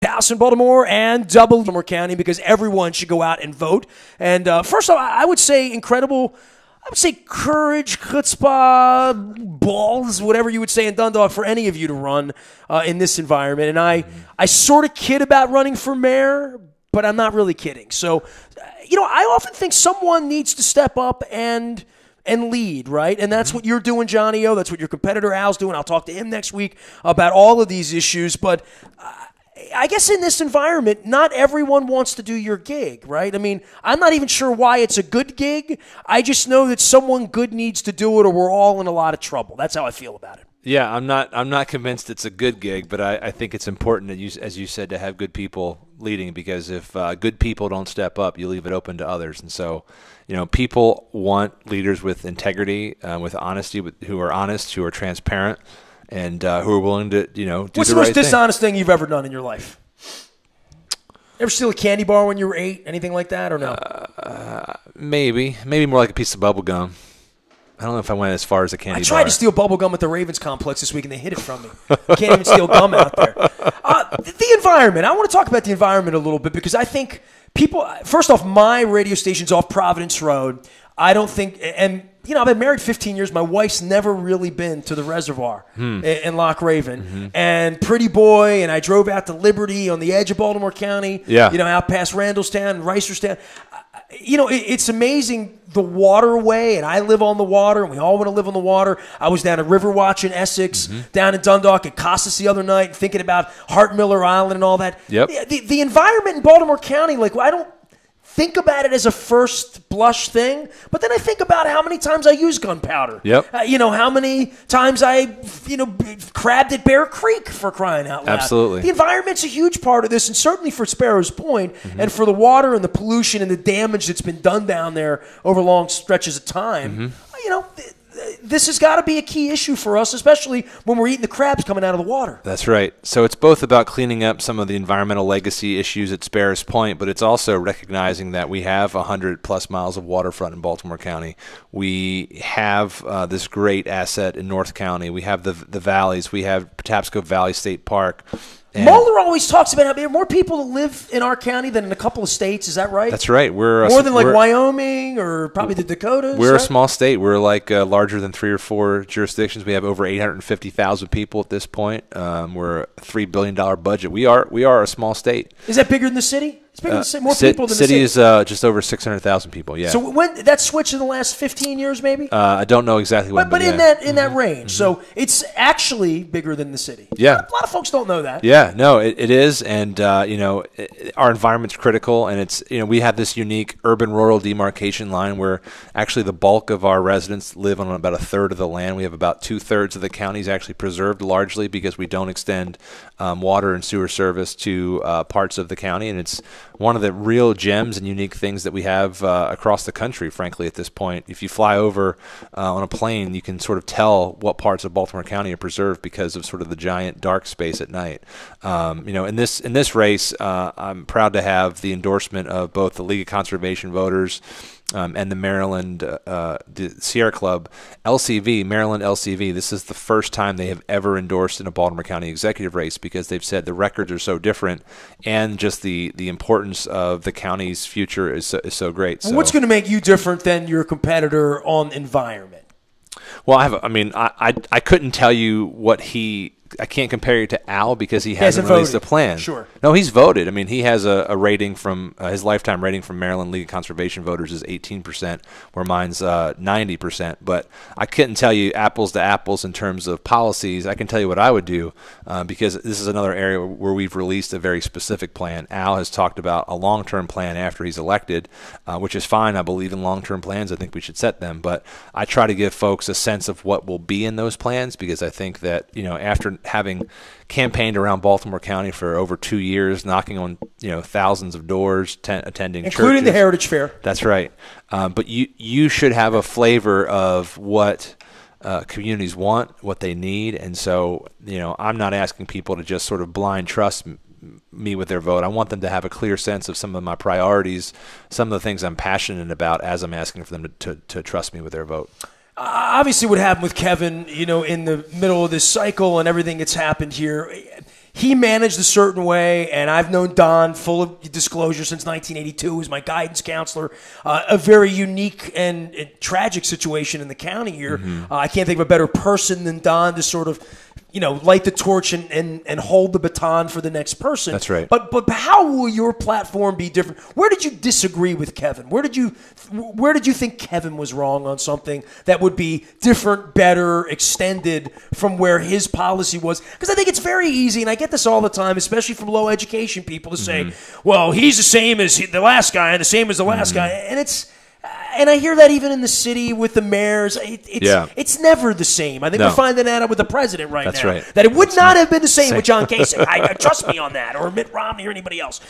House in Baltimore and Baltimore County, because everyone should go out and vote. And first off, I would say incredible. I would say courage, chutzpah, balls, whatever you would say in Dundalk for any of you to run in this environment. And I sort of kid about running for mayor, but I'm not really kidding. So, I often think someone needs to step up and lead, right? And that's what you're doing, Johnny O. That's what your competitor Al's doing. I'll talk to him next week about all of these issues. But I guess in this environment, not everyone wants to do your gig, right? I mean, I'm not even sure why it's a good gig. I just know that someone good needs to do it, or we're all in a lot of trouble. That's how I feel about it. Yeah, I'm not convinced it's a good gig, but I think it's important, as you said, to have good people leading, because if good people don't step up, you leave it open to others. And so, people want leaders with integrity, with honesty, who are honest, who are transparent, and who are willing to, do the right thing. What's the most dishonest thing you've ever done in your life? Ever steal a candy bar when you were 8? Anything like that, or no? Maybe more like a piece of bubble gum. I don't know if I went as far as a candy bar. I tried to steal bubble gum at the Ravens complex this week, and they hid it from me. You can't even steal gum out there. The environment. I want to talk about the environment a little bit, because I think people – first off, my radio station's off Providence Road. I don't think – and – I've been married 15 years. My wife's never really been to the reservoir in Loch Raven. Mm-hmm. And Pretty Boy, and I drove out to Liberty on the edge of Baltimore County, out past Randallstown and Reisterstown. It's amazing, the waterway, and I live on the water, and we all want to live on the water. I was down at Riverwatch in Essex, down in Dundalk at Costas the other night, thinking about Hart Miller Island and all that. Yep. The environment in Baltimore County, I don't think about it as a first blush thing, but then I think about how many times I use gunpowder. Yep. How many times I, crabbed at Bear Creek, for crying out loud. Absolutely. The environment's a huge part of this, and certainly for Sparrows Point, and for the water and the pollution and the damage that's been done down there over long stretches of time. This has got to be a key issue for us, especially when we're eating the crabs coming out of the water. That's right. So it's both about cleaning up some of the environmental legacy issues at Sparrows Point, but it's also recognizing that we have 100-plus miles of waterfront in Baltimore County. We have this great asset in North County. We have the valleys. We have Patapsco Valley State Park. And Mueller always talks about how there are more people that live in our county than in a couple of states. Is that right? That's right. We're more than Wyoming or probably the Dakotas. We're a small state. We're larger than 3 or 4 jurisdictions. We have over 850,000 people at this point. We're a $3 billion budget. We are a small state. Is that bigger than the city? It's bigger than the city. More people than the city. City is just over 600,000 people. Yeah. So when that switched in the last 15 years, maybe? I don't know exactly when, but in that range. So it's actually bigger than the city. Yeah. A lot of folks don't know that. Yeah. No, it is, and our environment's critical, and it's we have this unique urban-rural demarcation line where actually the bulk of our residents live on about a third of the land. We have about 2/3 of the counties actually preserved, largely because we don't extend water and sewer service to parts of the county, and it's one of the real gems and unique things that we have across the country, frankly, at this point. If you fly over on a plane, you can sort of tell what parts of Baltimore County are preserved because of sort of the giant dark space at night. In this race, I'm proud to have the endorsement of both the League of Conservation Voters and the Maryland the Sierra Club LCV, Maryland LCV. This is the first time they have ever endorsed in a Baltimore County executive race, because they've said the records are so different, and just the importance of the county's future is so great. So, what's going to make you different than your competitor on environment? Well, I couldn't tell you what I can't compare you to Al because he hasn't released a plan. Sure. No, he's voted. I mean, he has a rating from his lifetime rating from Maryland League of Conservation Voters is 18%, where mine's 90%. But I couldn't tell you apples to apples in terms of policies. I can tell you what I would do because this is another area where we've released a very specific plan. Al has talked about a long-term plan after he's elected, which is fine. I believe in long-term plans. I think we should set them. But I try to give folks a sense of what will be in those plans, because I think that after having campaigned around Baltimore County for over 2 years, knocking on thousands of doors, attending churches, including the Heritage Fair. That's right. But you should have a flavor of what communities want, what they need, and so I'm not asking people to just sort of blind trust me with their vote. I want them to have a clear sense of some of my priorities, some of the things I'm passionate about, as I'm asking for them to trust me with their vote. Obviously, what happened with Kevin, in the middle of this cycle and everything that's happened here, he managed a certain way, and I've known Don, full of disclosure, since 1982, as my guidance counselor. A very unique and tragic situation in the county here. I can't think of a better person than Don to sort of, light the torch and hold the baton for the next person. That's right. But how will your platform be different? Where did you disagree with Kevin? Where did you think Kevin was wrong on something that would be different, better, extended from where his policy was? Because I think it's very easy, and I get this all the time, especially from low education people, to say, well, he's the same as the last guy and the same as the last guy. And I hear that even in the city with the mayors. It's never the same. I think we're finding that out with the president right That's now. Right. That it would not have been the same with John Kasich. I trust me on that, or Mitt Romney, or anybody else.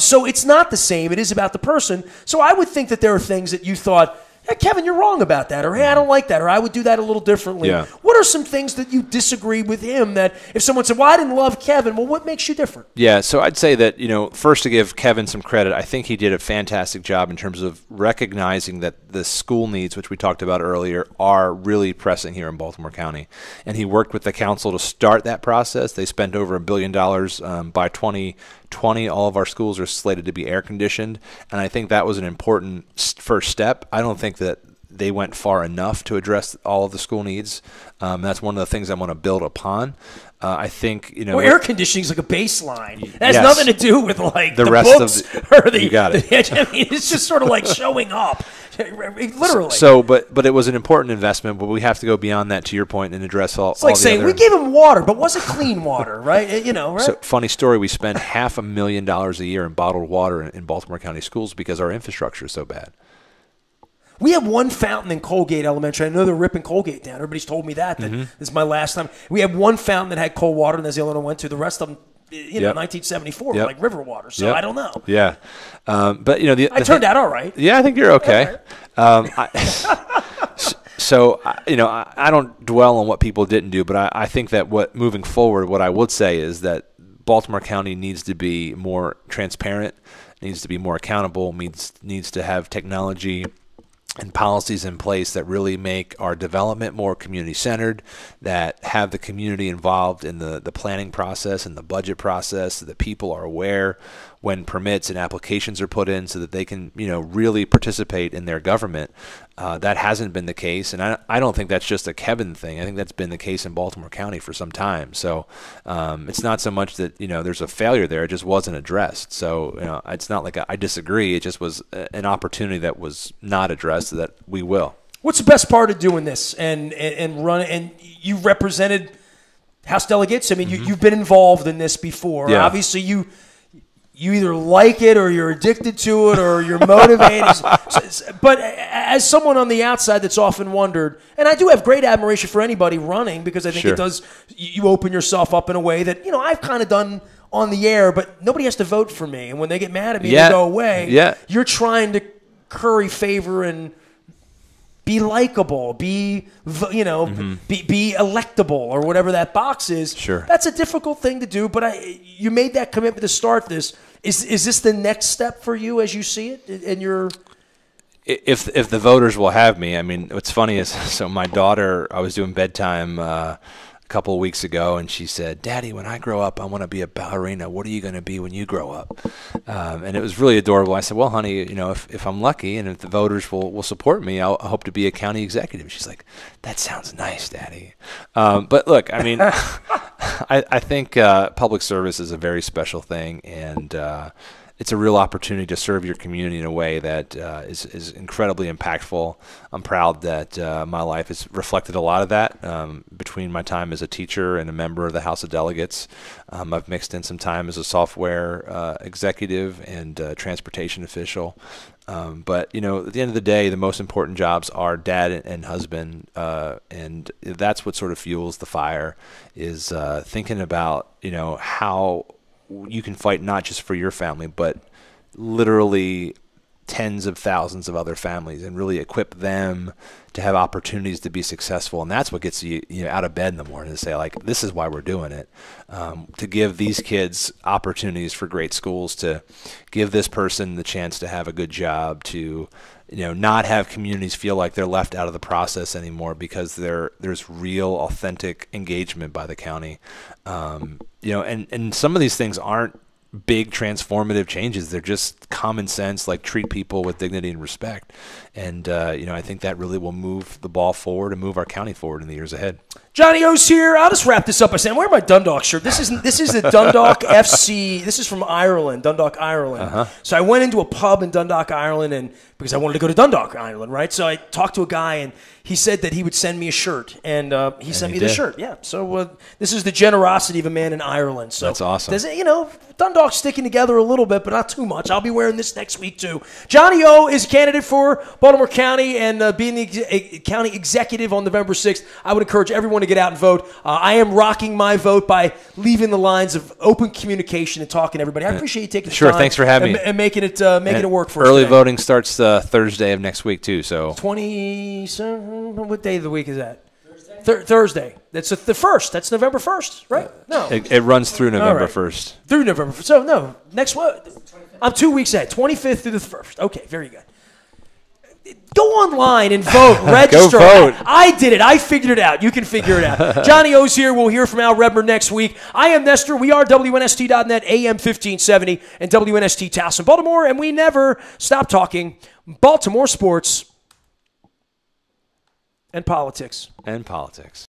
So it's not the same. It is about the person. So I would think that there are things that you thought, hey, Kevin, you're wrong about that, or hey, I don't like that, or I would do that a little differently. Yeah. What are some things that you disagree with him that if someone said, well, I didn't love Kevin, well, what makes you different? Yeah, so I'd say that, first to give Kevin some credit, I think he did a fantastic job in terms of recognizing that the school needs, which we talked about earlier, are really pressing here in Baltimore County. And he worked with the council to start that process. They spent over $1 billion by 2020. All of our schools are slated to be air conditioned, and I think that was an important first step. I don't think that they went far enough to address all of the school needs. That's one of the things I want to build upon. I think air conditioning is like a baseline. It has nothing to do with like the rest books of the, or the. You got it. I mean, it's just sort of like showing up, literally. So, but it was an important investment. But we have to go beyond that, to your point, and address all. It's like all the saying other... we gave him water, but was it clean water, right? Right? So, funny story. We spend $500,000 a year in bottled water in Baltimore County schools because our infrastructure is so bad. We have one fountain in Colgate Elementary. I know they're ripping Colgate down. Everybody's told me that. This is my last time. We have one fountain that had cold water, and that's the only one I went to. The rest of them, 1974, were like river water. So I don't know. Yeah. But, I turned out all right. Yeah, I think you're okay. So, I don't dwell on what people didn't do, but I think that moving forward, what I would say is that Baltimore County needs to be more transparent, needs to be more accountable, needs to have technology and policies in place that really make our development more community-centered, that have the community involved in the planning process and the budget process, so that people are aware when permits and applications are put in so that they can, really participate in their government. That hasn't been the case, and I don't think that's just a Kevin thing. I think that's been the case in Baltimore County for some time. So it's not so much that, there's a failure there. It just wasn't addressed. So, it's not like I disagree. It just was an opportunity that was not addressed that we will. What's the best part of doing this and run? And you represented House delegates. I mean, you've been involved in this before. Yeah. Obviously, you either like it or you're addicted to it or you're motivated. But as someone on the outside that's often wondered, and I do have great admiration for anybody running because I think it does, you open yourself up in a way that, I've kind of done on the air, but nobody has to vote for me. And when they get mad at me, they go away. Yeah. You're trying to curry favor and be likable, be electable, or whatever that box is. Sure. That's a difficult thing to do, but you made that commitment to start this. Is this the next step for you as you see it in your? If the voters will have me, I mean, what's funny is, so my daughter, I was doing bedtime a couple of weeks ago, and she said, "Daddy, when I grow up, I want to be a ballerina. What are you going to be when you grow up?" And it was really adorable. I said, "Well, honey, if I'm lucky and if the voters will support me, I hope to be a county executive." She's like, "That sounds nice, Daddy." But look, I mean, I think public service is a very special thing, and it's a real opportunity to serve your community in a way that is incredibly impactful. I'm proud that my life has reflected a lot of that between my time as a teacher and a member of the House of Delegates. I've mixed in some time as a software executive and transportation official. But, at the end of the day, the most important jobs are dad and husband, and that's what sort of fuels the fire, is thinking about, how you can fight not just for your family, but literally tens of thousands of other families and really equip them to have opportunities to be successful. And that's what gets you, out of bed in the morning, to say, like, this is why we're doing it, to give these kids opportunities for great schools, to give this person the chance to have a good job, to not have communities feel like they're left out of the process anymore because there's real, authentic engagement by the county. And some of these things aren't big transformative changes. They're just common sense, like treat people with dignity and respect. And, I think that really will move the ball forward and move our county forward in the years ahead. Johnny O's here. I'll just wrap this up by saying I'm wearing my Dundalk shirt. This is the Dundalk FC. This is from Ireland, Dundalk, Ireland. Uh-huh. So I went into a pub in Dundalk, Ireland, and because I wanted to go to Dundalk, Ireland, right? So I talked to a guy, and he said that he would send me a shirt, and he sent me the shirt. Yeah. So this is the generosity of a man in Ireland. So that's awesome. Dundalk's sticking together a little bit, but not too much. I'll be wearing this next week too. Johnny O is a candidate for Baltimore County, and being the county executive on November 6th, I would encourage everyone to get out and vote. I am rocking my vote by leaving the lines of open communication and talking to everybody. I appreciate you taking the time. Thanks for having me. And making it work for us. Early voting starts Thursday of next week too. So what day of the week is that? Thursday. That's the 1st. That's November 1st, right? No. It runs through November 1st. Through November 1st. So, no. Next what? I'm 2 weeks ahead. 25th through the 1st. Okay, very good. Go online and vote. Register. Go vote. I did it. I figured it out. You can figure it out. Johnny O's here. We'll hear from Al Redmer next week. I am Nestor. We are WNST.net, AM 1570, and WNST Towson, Baltimore, and we never stop talking Baltimore sports and politics.